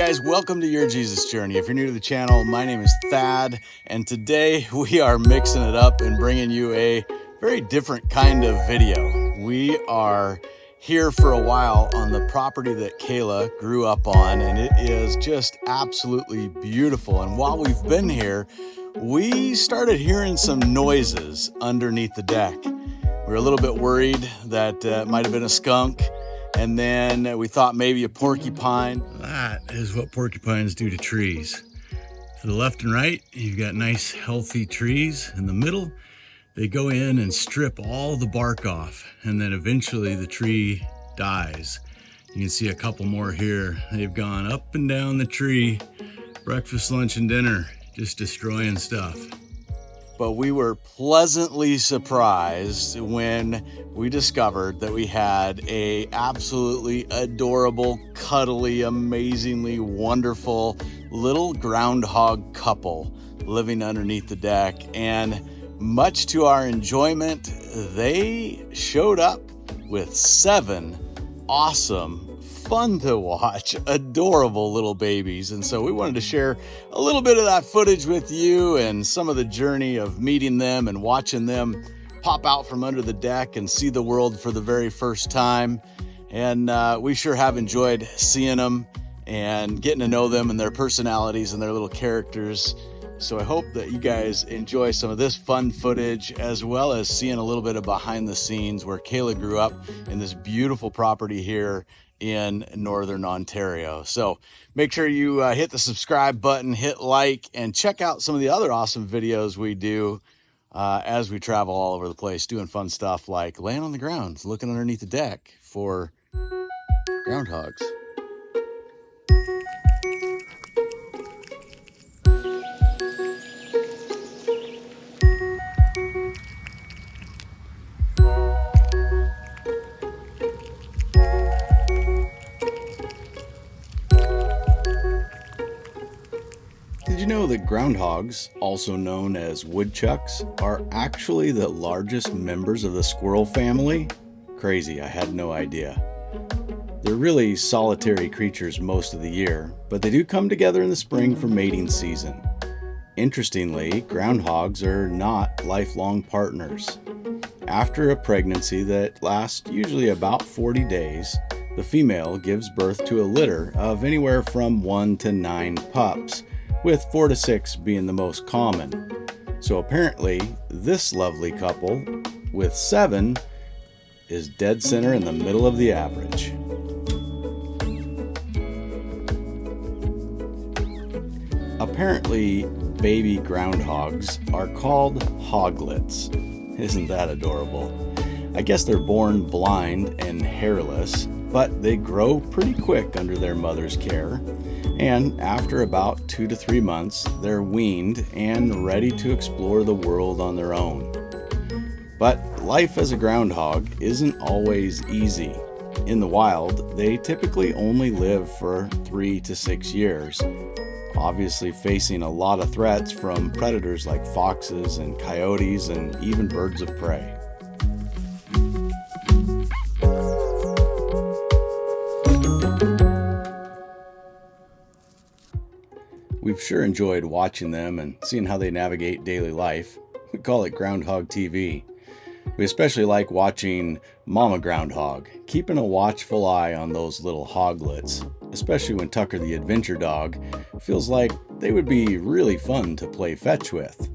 guys, welcome to Your Jesus Journey. If you're new to the channel, my name is Thad, and today we are mixing it up and bringing you a very different kind of video. We are here for a while on the property that Kayla grew up on, and it is just absolutely beautiful. And while we've been here, we started hearing some noises underneath the deck. We were a little bit worried that it might have been a skunk. And then we thought maybe a porcupine. That is what porcupines do to trees. To the left and right, you've got nice healthy trees. In the middle, they go in and strip all the bark off, and then eventually the tree dies. You can see a couple more here. They've gone up and down the tree, breakfast, lunch, and dinner, just destroying stuff. But we were pleasantly surprised when we discovered that we had a absolutely adorable, cuddly, amazingly wonderful little groundhog couple living underneath the deck. And much to our enjoyment, they showed up with 7 awesome, fun to watch, adorable little babies. And so we wanted to share a little bit of that footage with you and some of the journey of meeting them and watching them pop out from under the deck and see the world for the very first time. And we sure have enjoyed seeing them and getting to know them and their personalities and their little characters. So I hope that you guys enjoy some of this fun footage, as well as seeing a little bit of behind the scenes where Kayla grew up in this beautiful property here in Northern Ontario. So make sure you hit the subscribe button, hit like, and check out some of the other awesome videos we do as we travel all over the place, doing fun stuff like laying on the ground, looking underneath the deck for groundhogs. Did you know that groundhogs, also known as woodchucks, are actually the largest members of the squirrel family? Crazy, I had no idea. They're really solitary creatures most of the year, but they do come together in the spring for mating season. Interestingly, groundhogs are not lifelong partners. After a pregnancy that lasts usually about 40 days, the female gives birth to a litter of anywhere from 1 to 9 pups, with 4 to 6 being the most common. So apparently, this lovely couple with 7 is dead center in the middle of the average. Apparently, baby groundhogs are called hoglets. Isn't that adorable? I guess they're born blind and hairless, but they grow pretty quick under their mother's care. And after about 2 to 3 months, they're weaned and ready to explore the world on their own. But life as a groundhog isn't always easy. In the wild, they typically only live for 3 to 6 years, obviously facing a lot of threats from predators like foxes and coyotes and even birds of prey. We've sure enjoyed watching them and seeing how they navigate daily life. We call it Groundhog TV. We especially like watching Mama Groundhog, keeping a watchful eye on those little hoglets, especially when Tucker the adventure dog feels like they would be really fun to play fetch with.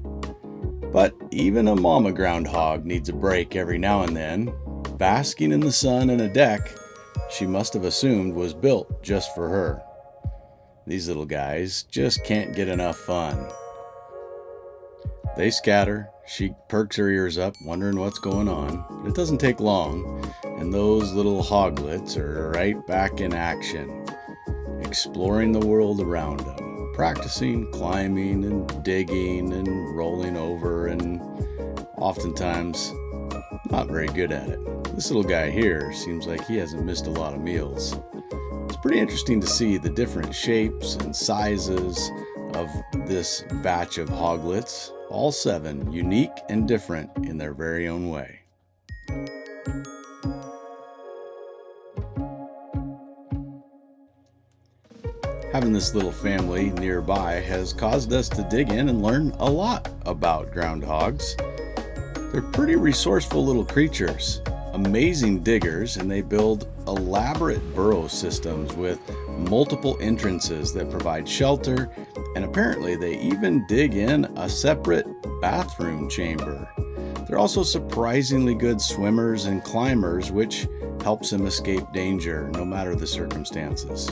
But even a Mama Groundhog needs a break every now and then. Basking in the sun in a deck she must have assumed was built just for her. These little guys just can't get enough fun. They scatter, she perks her ears up, wondering what's going on. It doesn't take long, and those little hoglets are right back in action, exploring the world around them, practicing climbing and digging and rolling over, and oftentimes not very good at it. This little guy here seems like he hasn't missed a lot of meals. It's pretty interesting to see the different shapes and sizes of this batch of hoglets, all 7 unique and different in their very own way. Having this little family nearby has caused us to dig in and learn a lot about groundhogs. They're pretty resourceful little creatures, amazing diggers, and they build elaborate burrow systems with multiple entrances that provide shelter, and apparently they even dig in a separate bathroom chamber. They're also surprisingly good swimmers and climbers, which helps them escape danger no matter the circumstances.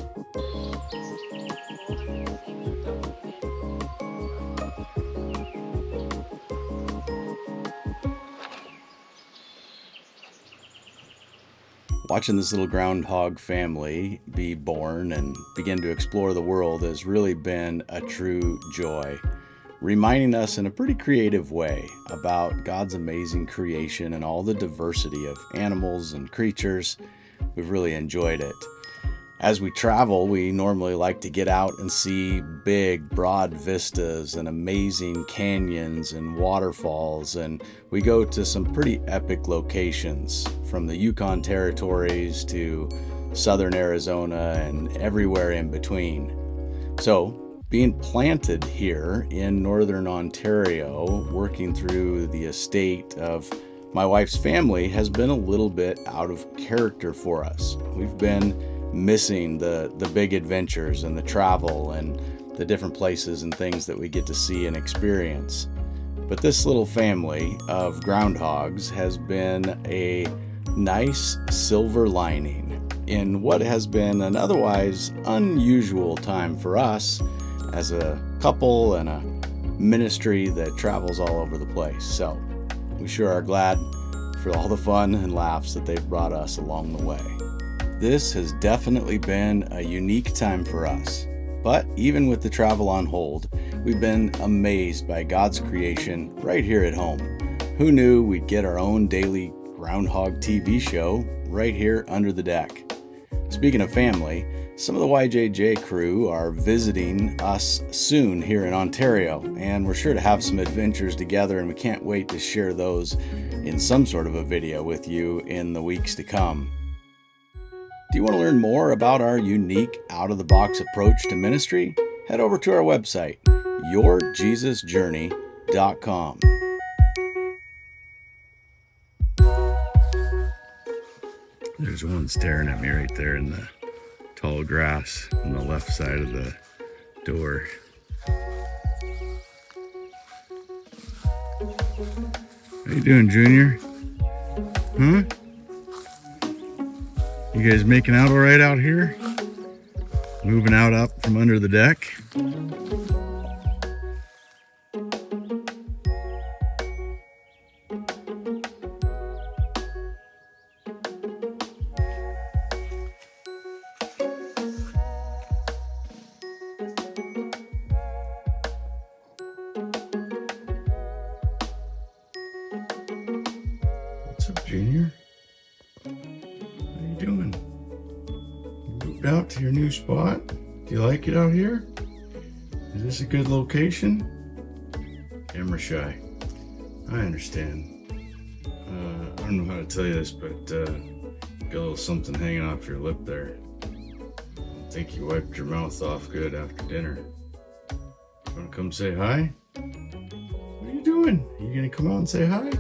Watching this little groundhog family be born and begin to explore the world has really been a true joy, reminding us in a pretty creative way about God's amazing creation and all the diversity of animals and creatures. We've really enjoyed it. As we travel, we normally like to get out and see big, broad vistas and amazing canyons and waterfalls, and we go to some pretty epic locations, from the Yukon territories to southern Arizona and everywhere in between. So, being planted here in northern Ontario, working through the estate of my wife's family has been a little bit out of character for us. We've been missing the big adventures and the travel and the different places and things that we get to see and experience. But this little family of groundhogs has been a nice silver lining in what has been an otherwise unusual time for us as a couple and a ministry that travels all over the place. So we sure are glad for all the fun and laughs that they've brought us along the way. This has definitely been a unique time for us, but even with the travel on hold, we've been amazed by God's creation right here at home. Who knew we'd get our own daily Groundhog TV show right here under the deck? Speaking of family, some of the YJJ crew are visiting us soon here in Ontario, and we're sure to have some adventures together, and we can't wait to share those in some sort of a video with you in the weeks to come. Do you want to learn more about our unique out-of-the-box approach to ministry? Head over to our website, yourjesusjourney.com. There's one staring at me right there in the tall grass on the left side of the door. How you doing, Junior? Huh? You guys making out all right out here? Moving out up from under the deck? What's up, Junior? Doing? You moved out to your new spot? Do you like it out here? Is this a good location? Camera shy. I understand. I don't know how to tell you this, but got a little something hanging off your lip there. I think you wiped your mouth off good after dinner. You wanna come say hi? What are you doing? Are you gonna come out and say hi?